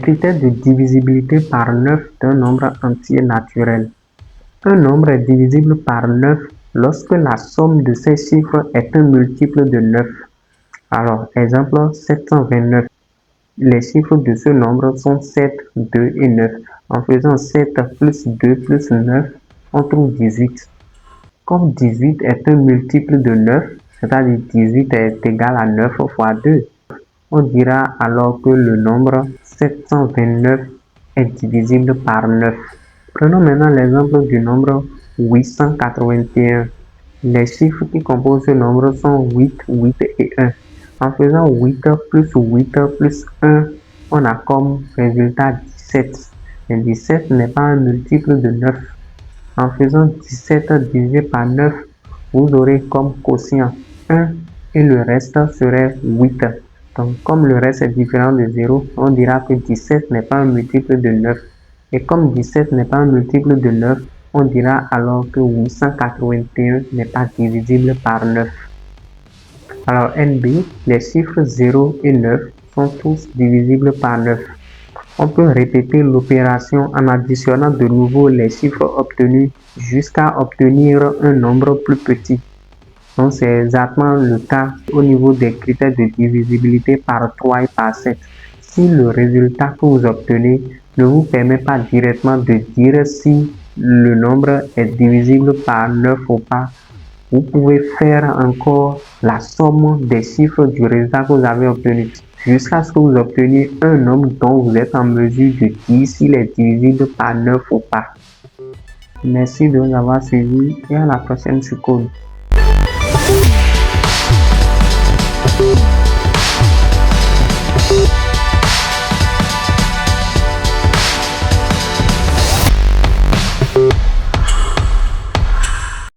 critère de divisibilité par 9 d'un nombre entier naturel. Un nombre est divisible par 9 lorsque la somme de ses chiffres est un multiple de 9. Alors, exemple 729. Les chiffres de ce nombre sont 7, 2 et 9. En faisant 7 plus 2 plus 9, on trouve 18. Comme 18 est un multiple de 9, c'est-à-dire 18 est égal à 9 fois 2, on dira alors que le nombre 729 est divisible par 9. Prenons maintenant l'exemple du nombre 881. Les chiffres qui composent ce nombre sont 8, 8 et 1. En faisant 8 plus 8 plus 1, on a comme résultat 17. Et 17 n'est pas un multiple de 9. En faisant 17 divisé par 9, vous aurez comme quotient 1 et le reste serait 8. Donc, comme le reste est différent de 0, on dira que 17 n'est pas un multiple de 9. Et comme 17 n'est pas un multiple de 9, on dira alors que 881 n'est pas divisible par 9. Alors, NB, les chiffres 0 et 9 sont tous divisibles par 9. On peut répéter l'opération en additionnant de nouveau les chiffres obtenus jusqu'à obtenir un nombre plus petit. Donc, c'est exactement le cas au niveau des critères de divisibilité par 3 et par 7. Si le résultat que vous obtenez ne vous permet pas directement de dire si le nombre est divisible par 9 ou pas, vous pouvez faire encore la somme des chiffres du résultat que vous avez obtenu jusqu'à ce que vous obteniez un nombre dont vous êtes en mesure de dire s'il est divisible par 9 ou pas. Merci de nous avoir suivis et à la prochaine sur Code.